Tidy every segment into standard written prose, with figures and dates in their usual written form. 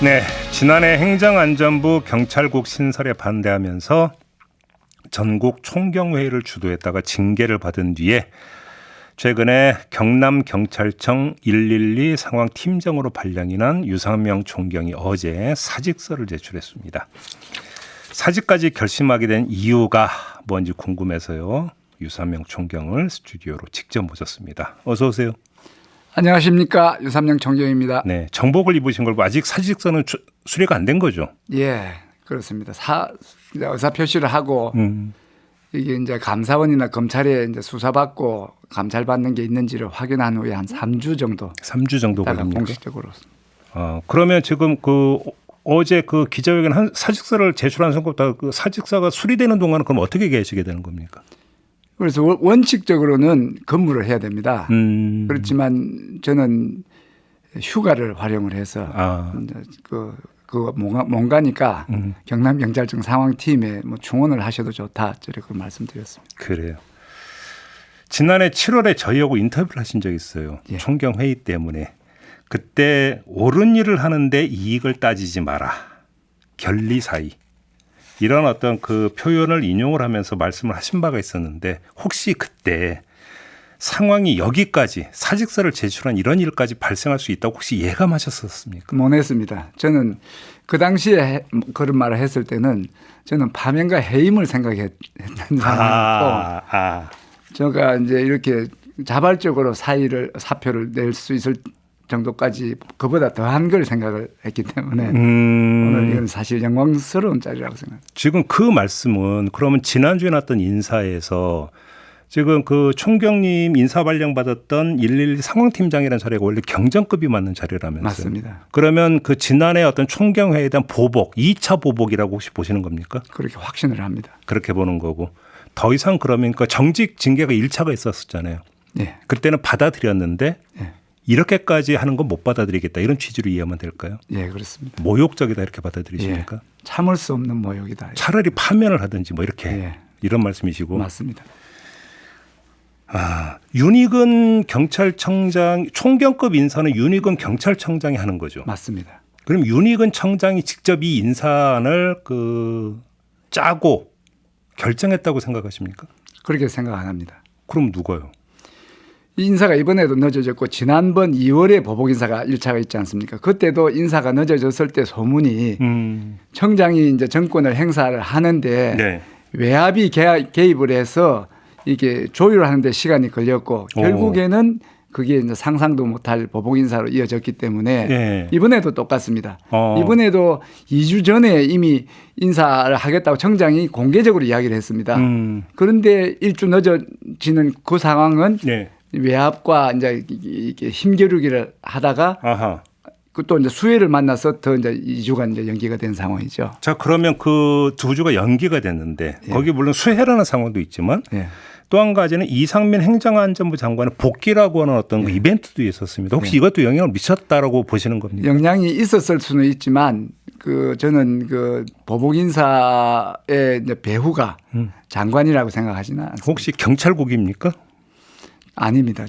네, 지난해 행정안전부 경찰국 신설에 반대하면서 전국 총경회의를 주도했다가 징계를 받은 뒤에 최근에 경남경찰청 112 상황팀장으로 발령이 난 유상명 총경이 어제 사직서를 제출했습니다. 사직까지 결심하게 된 이유가 뭔지 궁금해서요. 유상명 총경을 스튜디오로 직접 모셨습니다. 어서 오세요. 안녕하십니까, 유상명 총경입니다. 네, 정복을 입으신 걸고 아직 사직서는 수리가 안 된 거죠? 예, 그렇습니다. 의사 표시를 하고 이게 이제 감사원이나 검찰에 이제 수사받고 감찰받는 게 있는지를 확인한 후에 한 3주 정도. 3주 정도 걸립니까? 공식적으로. 그러면 지금 어제 기자회견 한 사직서를 제출한 순간부터 그 사직서가 수리되는 동안은 그럼 어떻게 계시게 되는 겁니까? 그래서 원칙적으로는 근무를 해야 됩니다. 그렇지만 저는 휴가를 활용을 해서 못 가니까 경남경찰청 상황팀에 충원을 하셔도 좋다. 저렇게 말씀드렸습니다. 그래요. 지난해 7월에 저희하고 인터뷰를 하신 적이 있어요. 예. 총경회의 때문에. 그때 옳은 일을 하는데 이익을 따지지 마라. 결리사의. 이런 어떤 그 표현을 인용을 하면서 말씀을 하신 바가 있었는데 혹시 그때 상황이 여기까지 사직서를 제출한 이런 일까지 발생할 수 있다고 혹시 예감하셨었습니까? 못했습니다. 저는 그 당시에 그런 말을 했을 때는 저는 파면과 해임을 생각했던 사람이었고 제가 이제 이렇게 자발적으로 사표를 낼 수 있을 정도까지 그보다 더한 걸 생각을 했기 때문에 오늘 이건 사실 영광스러운 자리라고 생각합니다. 지금 그 말씀은 그러면 지난주에 났던 인사에서 지금 그 총경님 인사 발령 받았던 112 상황팀장이라는 자리가 원래 경정급이 맞는 자리라면서요. 맞습니다. 그러면 그 지난해 어떤 총경회에 대한 보복, 2차 보복이라고 혹시 보시는 겁니까? 그렇게 확신을 합니다. 그렇게 보는 거고 더 이상 그러면 그 정직 징계가 1차가 있었잖아요. 네. 그때는 받아들였는데 네. 이렇게까지 하는 건 못 받아들이겠다 이런 취지로 이해하면 될까요? 예, 그렇습니다. 모욕적이다 이렇게 받아들이십니까? 예, 참을 수 없는 모욕이다. 차라리 파면을 하든지 뭐 이렇게 예. 이런 말씀이시고. 맞습니다. 윤익은 경찰청장 총경급 인사는 윤익은 경찰청장이 하는 거죠. 맞습니다. 그럼 윤익은 청장이 직접 이 인사안을 짜고 결정했다고 생각하십니까? 그렇게 생각 안 합니다. 그럼 누가요? 이 인사가 이번에도 늦어졌고 지난번 2월에 보복 인사가 1차가 있지 않습니까? 그때도 인사가 늦어졌을 때 소문이 청장이 이제 정권을 행사를 하는데 네. 외압이 개입을 해서 이게 조율을 하는데 시간이 걸렸고 결국에는 그게 이제 상상도 못할 보복 인사로 이어졌기 때문에 네. 이번에도 똑같습니다. 이번에도 2주 전에 이미 인사를 하겠다고 청장이 공개적으로 이야기를 했습니다. 그런데 1주 늦어지는 그 상황은 네. 외압과 이제 이렇게 힘겨루기를 하다가 또 이제 수해를 만나서 더 이제 2주간 이제 연기가 된 상황이죠. 자, 그러면 그 2주가 연기가 됐는데 예. 거기 물론 수해라는 상황도 있지만 예. 또 한 가지는 이상민 행정안전부 장관의 복귀라고 하는 어떤 그 이벤트도 있었습니다. 혹시 이것도 영향을 미쳤다라고 보시는 겁니까? 영향이 있었을 수는 있지만 저는 보복 인사의 이제 배후가 장관이라고 생각하지는 않습니다. 혹시 경찰국입니까? 아닙니다.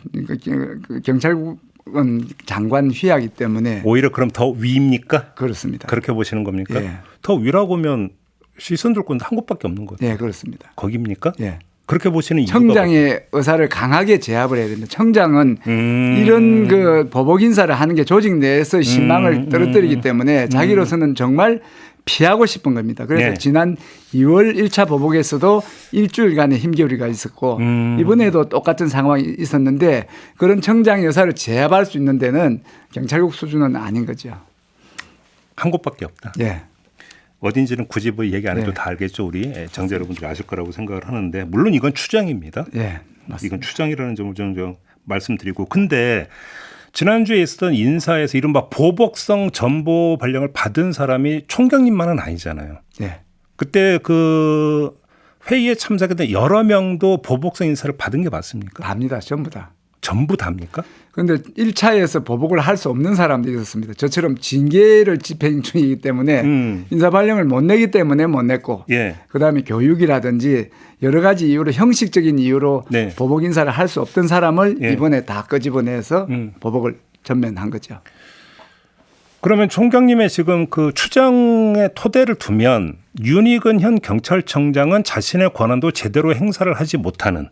경찰국은 장관 휘하기 때문에 오히려 그럼 더 위입니까? 그렇습니다. 그렇게 보시는 겁니까? 예. 더 위라고 하면 시선 둘 건 한 곳밖에 없는 거죠. 예, 그렇습니다. 거기입니까? 예. 그렇게 보시는 이유가 청장의 의사를 강하게 제압을 해야 됩니다. 청장은 이런 보복 인사를 하는 게 조직 내에서 신망을 떨어뜨리기 때문에 자기로서는 정말 피하고 싶은 겁니다. 그래서 네. 지난 2월 1차 보복에서도 일주일간의 힘겨루기가 있었고 이번에도 똑같은 상황이 있었는데 그런 청장의 의사를 제압할 수 있는 데는 경찰국 수준은 아닌 거죠. 한 곳밖에 없다. 예. 어딘지는 굳이 뭐 얘기 안 해도 네. 다 알겠죠. 우리 정자 여러분들이 아실 거라고 생각을 하는데 물론 이건 추정입니다. 예. 맞습니다. 이건 추정이라는 점을 좀 말씀드리고 근데 지난주에 있었던 인사에서 이른바 보복성 전보 발령을 받은 사람이 총경님만은 아니잖아요. 예. 그때 그 회의에 참석했던 여러 명도 보복성 인사를 받은 게 맞습니까? 답니다. 전부 다. 전부 다입니까? 그런데 1차에서 보복을 할 수 없는 사람들이 있었습니다. 저처럼 징계를 집행 중이기 때문에 인사 발령을 못 내기 때문에 못 냈고 예. 그다음에 교육이라든지 여러 가지 이유로 형식적인 이유로 네. 보복 인사를 할 수 없던 사람을 예. 이번에 다 끄집어내서 보복을 전면한 거죠. 그러면 총장님의 지금 그 추정의 토대를 두면 윤익은 현 경찰청장은 자신의 권한도 제대로 행사를 하지 못하는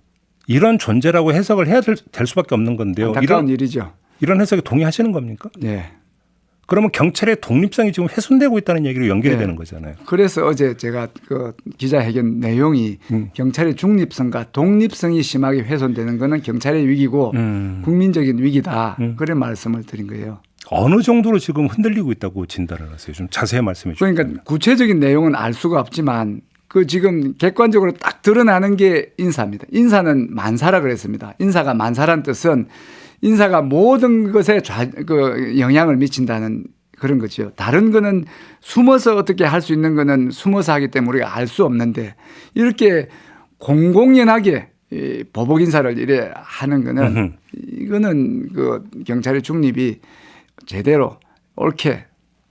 이런 존재라고 해석을 해야 될 수밖에 없는 건데요. 안타까운 일이죠. 이런 해석에 동의하시는 겁니까? 네. 그러면 경찰의 독립성이 지금 훼손되고 있다는 얘기로 연결이 되는 거잖아요. 그래서 어제 제가 그 기자회견 내용이 경찰의 중립성과 독립성이 심하게 훼손되는 것은 경찰의 위기고 국민적인 위기다. 그런 말씀을 드린 거예요. 어느 정도로 지금 흔들리고 있다고 진단을 하세요? 좀 자세히 말씀해 주시죠. 그러니까 구체적인 내용은 알 수가 없지만 그 지금 객관적으로 딱 드러나는 게 인사입니다. 인사는 만사라 그랬습니다. 인사가 만사란 뜻은 인사가 모든 것에 그 영향을 미친다는 그런 거죠. 다른 거는 숨어서 어떻게 할 수 있는 거는 숨어서 하기 때문에 우리가 알 수 없는데 이렇게 공공연하게 이 보복 인사를 이래 하는 거는 이거는 그 경찰의 중립이 제대로 옳게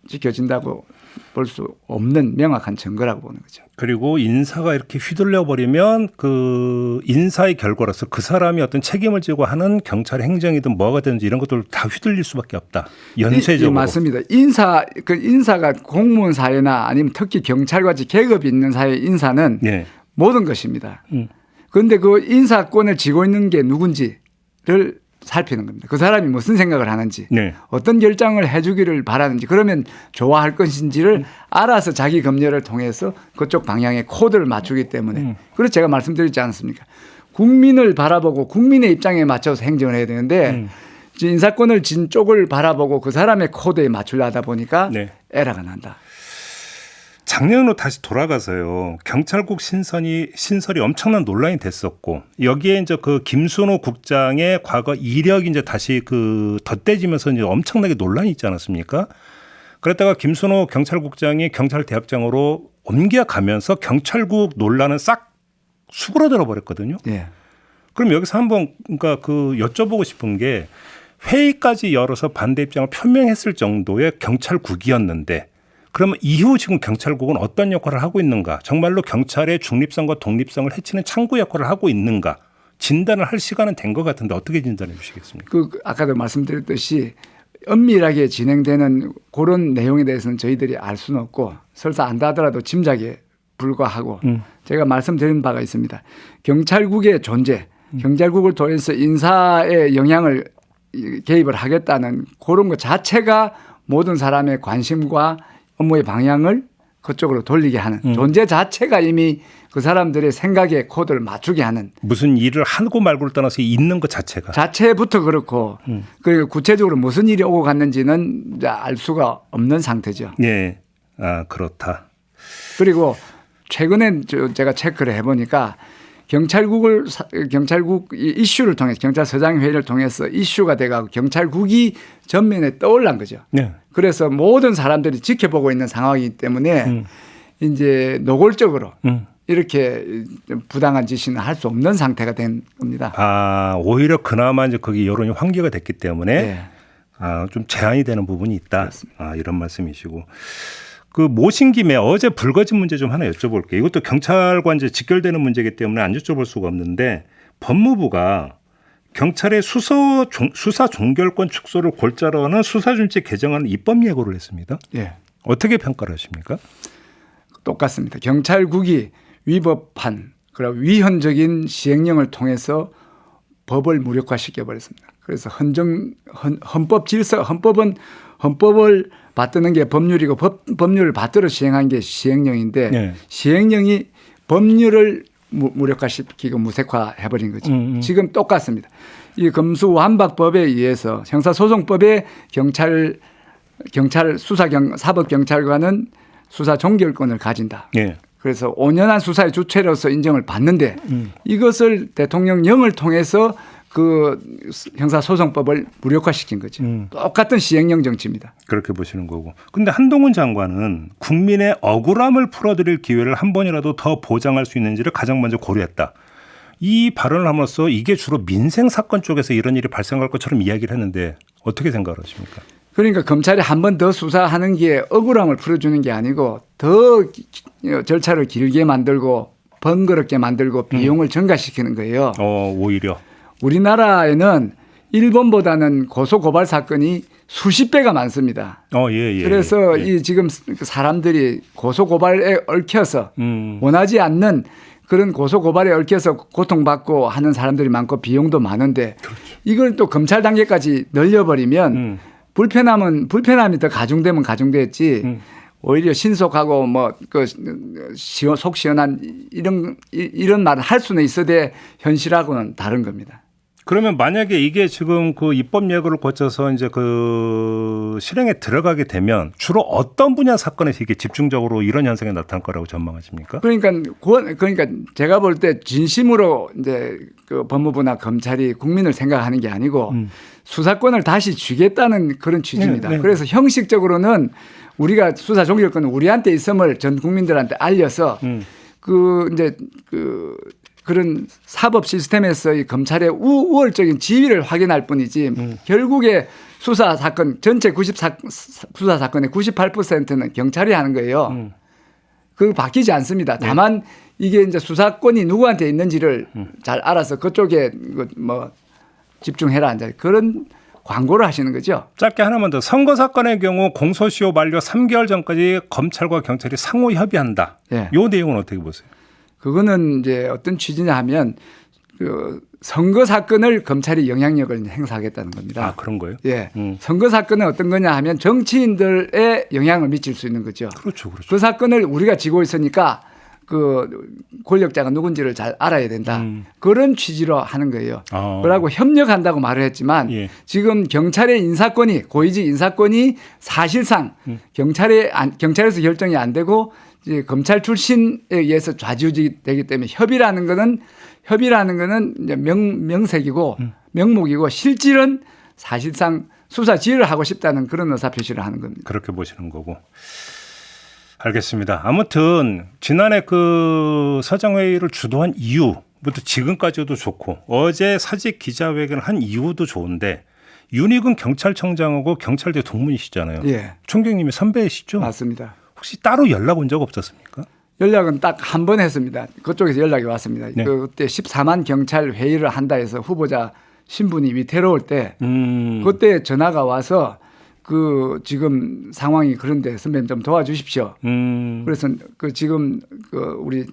지켜진다고 볼 수 없는 명확한 증거라고 보는 거죠. 그리고 인사가 이렇게 휘둘려 버리면 그 인사의 결과로서 그 사람이 어떤 책임을 지고 하는 경찰의 행정이든 뭐가 되든지 이런 것들 다 휘둘릴 수밖에 없다. 연쇄적으로. 맞습니다. 인사가 공무원 사회나 아니면 특히 경찰같이 계급이 있는 사회 인사는 네. 모든 것입니다. 그런데 그 인사권을 쥐고 있는 게 누군지를 살피는 겁니다. 그 사람이 무슨 생각을 하는지 네. 어떤 결정을 해주기를 바라는지 그러면 좋아할 것인지를 알아서 자기 검열을 통해서 그쪽 방향에 코드를 맞추기 때문에 그래서 제가 말씀드리지 않았습니까? 국민을 바라보고 국민의 입장에 맞춰서 행정을 해야 되는데 인사권을 진 쪽을 바라보고 그 사람의 코드에 맞추려 하다 보니까 네. 에러가 난다. 작년으로 다시 돌아가서요. 경찰국 신설이 엄청난 논란이 됐었고 여기에 이제 그 김순호 국장의 과거 이력이 이제 다시 그 덧대지면서 이제 엄청나게 논란이 있지 않았습니까? 그랬다가 김순호 경찰국장이 경찰대합장으로 옮겨가면서 경찰국 논란은 싹 수그러들어 버렸거든요. 예. 그럼 여기서 한번 그러니까 그 여쭤보고 싶은 게 회의까지 열어서 반대 입장을 표명했을 정도의 경찰국이었는데 그러면 이후 지금 경찰국은 어떤 역할을 하고 있는가? 정말로 경찰의 중립성과 독립성을 해치는 창구 역할을 하고 있는가? 진단을 할 시간은 된 것 같은데 어떻게 진단해 주시겠습니까? 그 아까도 말씀드렸듯이 엄밀하게 진행되는 그런 내용에 대해서는 저희들이 알 수는 없고 설사 안다 하더라도 짐작에 불과하고 제가 말씀드린 바가 있습니다. 경찰국의 존재, 경찰국을 통해서 인사에 영향을 개입을 하겠다는 그런 것 자체가 모든 사람의 관심과 업무의 방향을 그쪽으로 돌리게 하는 존재 자체가 이미 그 사람들의 생각에 코드를 맞추게 하는 무슨 일을 하고 말고를 떠나서 있는 것 자체부터 그렇고 그리고 구체적으로 무슨 일이 오고 갔는지는 이제 알 수가 없는 상태죠. 네, 그렇다. 그리고 최근에 제가 체크를 해보니까 경찰국 이슈를 통해서 경찰서장 회의를 통해서 이슈가 돼가고 경찰국이 전면에 떠올란 거죠. 네. 그래서 모든 사람들이 지켜보고 있는 상황이기 때문에 이제 노골적으로 이렇게 부당한 지시는 할 수 없는 상태가 된 겁니다. 오히려 그나마 이제 거기 여론이 환기가 됐기 때문에 네. 좀 제한이 되는 부분이 있다. 이런 말씀이시고. 그 모신 김에 어제 불거진 문제 좀 하나 여쭤볼게요. 이것도 경찰과 이제 직결되는 문제이기 때문에 안 여쭤볼 수가 없는데 법무부가 경찰의 수사 종결권 축소를 골자로 하는 수사준칙 개정안 입법 예고를 했습니다. 예. 어떻게 평가를 하십니까? 똑같습니다. 경찰국이 위법한 그리고 위헌적인 시행령을 통해서 법을 무력화시켜 버렸습니다. 그래서 헌법 질서, 헌법을 받드는 게 법률이고 법률을 받들어 시행한 게 시행령인데 네. 시행령이 법률을 무력화시키고 무색화해버린 거죠. 지금 똑같습니다. 이 검수완박법에 의해서 형사소송법에 사법경찰관은 수사 종결권을 가진다. 네. 그래서 온전한 수사의 주체로서 인정을 받는데 이것을 대통령령을 통해서 그 형사소송법을 무력화시킨 거죠. 똑같은 시행령 정치입니다. 그렇게 보시는 거고. 그런데 한동훈 장관은 국민의 억울함을 풀어드릴 기회를 한 번이라도 더 보장할 수 있는지를 가장 먼저 고려했다. 이 발언을 함으로써 이게 주로 민생 사건 쪽에서 이런 일이 발생할 것처럼 이야기를 했는데 어떻게 생각을 하십니까? 그러니까 검찰이 한 번 더 수사하는 게 억울함을 풀어주는 게 아니고 더 절차를 길게 만들고 번거롭게 만들고 비용을 증가시키는 거예요. 오히려. 우리나라에는 일본보다는 고소 고발 사건이 수십 배가 많습니다. 예. 그래서 예. 이 지금 사람들이 고소 고발에 얽혀서 원하지 않는 그런 고소 고발에 얽혀서 고통받고 하는 사람들이 많고 비용도 많은데 그렇죠. 이걸 또 검찰 단계까지 늘려버리면 불편함이 더 가중되면 가중됐지 오히려 신속하고 속 시원한 이런 말을 할 수는 있어도 현실하고는 다른 겁니다. 그러면 만약에 이게 지금 그 입법 예고를 거쳐서 이제 그 실행에 들어가게 되면 주로 어떤 분야 사건에서 이게 집중적으로 이런 현상이 나타날 거라고 전망하십니까? 그러니까 제가 볼 때 진심으로 이제 그 법무부나 검찰이 국민을 생각하는 게 아니고 수사권을 다시 주겠다는 그런 취지입니다. 네. 그래서 형식적으로는 우리가 수사 종결권은 우리한테 있음을 전 국민들한테 알려서 그런 사법 시스템에서의 검찰의 우월적인 지위를 확인할 뿐이지 결국에 수사 사건 전체 수사 사건의 98%는 경찰이 하는 거예요. 그거 바뀌지 않습니다. 다만 이게 이제 수사권이 누구한테 있는지를 잘 알아서 그쪽에 집중해라 이제 그런 광고를 하시는 거죠. 짧게 하나만 더. 선거 사건의 경우 공소시효 만료 3개월 전까지 검찰과 경찰이 상호 협의한다. 예. 이 내용은 어떻게 보세요? 그거는 이제 어떤 취지냐 하면 그 선거 사건을 검찰이 영향력을 행사하겠다는 겁니다. 아, 그런 거예요? 예. 선거 사건은 어떤 거냐 하면 정치인들의 영향을 미칠 수 있는 거죠. 그렇죠. 그 사건을 우리가 지고 있으니까 그 권력자가 누군지를 잘 알아야 된다. 그런 취지로 하는 거예요. 그러고 협력한다고 말을 했지만 예. 지금 경찰의 인사권이 고위직 인사권이 사실상 경찰에서 결정이 안 되고 이제 검찰 출신에 의해서 좌지우지되기 때문에 협의라는 거는 이제 명색이고 명목이고 실질은 사실상 수사 지휘를 하고 싶다는 그런 의사 표시를 하는 겁니다. 그렇게 보시는 거고. 알겠습니다. 아무튼 지난해 그 서정회의를 주도한 이유부터 지금까지도 좋고 어제 사직 기자회견을 한 이유도 좋은데 윤희근 경찰청장하고 경찰대 동문이시잖아요. 예. 총경님이 선배이시죠? 맞습니다. 혹시 따로 연락 온 적 없었습니까? 연락은 딱 한 번 했습니다. 그쪽에서 연락이 왔습니다. 네. 그때 14만 경찰 회의를 한다 해서 후보자 신분이 위태로울 때 그때 전화가 와서 그 지금 상황이 그런데 선배님 좀 도와주십시오. 그래서 지금 우리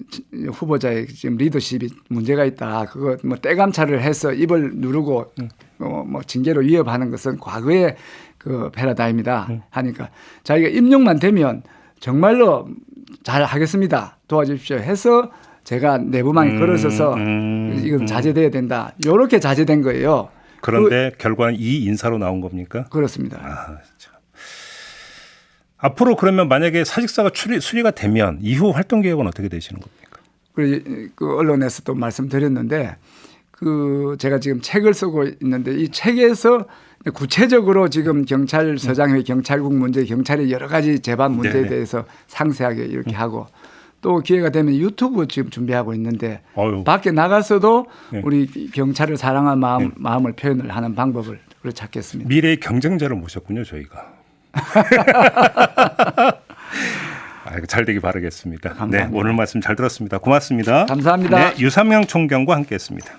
후보자의 지금 리더십이 문제가 있다. 그거 때감찰을 해서 입을 누르고 징계로 위협하는 것은 과거의 그 패러다임이다 하니까 자기가 임용만 되면 정말로 잘 하겠습니다. 도와주십시오 해서 제가 내부망에 걸어서서 이건 자제돼야 된다. 이렇게 자제된 거예요. 그런데 결과는 이 인사로 나온 겁니까? 그렇습니다. 참. 앞으로 그러면 만약에 사직서가 수리가 되면 이후 활동 계획은 어떻게 되시는 겁니까? 그 언론에서도 말씀드렸는데 제가 지금 책을 쓰고 있는데 이 책에서 구체적으로 지금 경찰서장회 경찰국 문제, 경찰의 여러 가지 재반 문제에 대해서 상세하게 이렇게 하고 또 기회가 되면 유튜브 지금 준비하고 있는데 밖에 나가서도 우리 경찰을 사랑하는 마음을 표현을 하는 방법을 찾겠습니다. 미래의 경쟁자를 모셨군요, 저희가. 잘 되기 바라겠습니다. 감사합니다. 네, 오늘 말씀 잘 들었습니다. 고맙습니다. 감사합니다. 네, 유삼영 총경과 함께했습니다.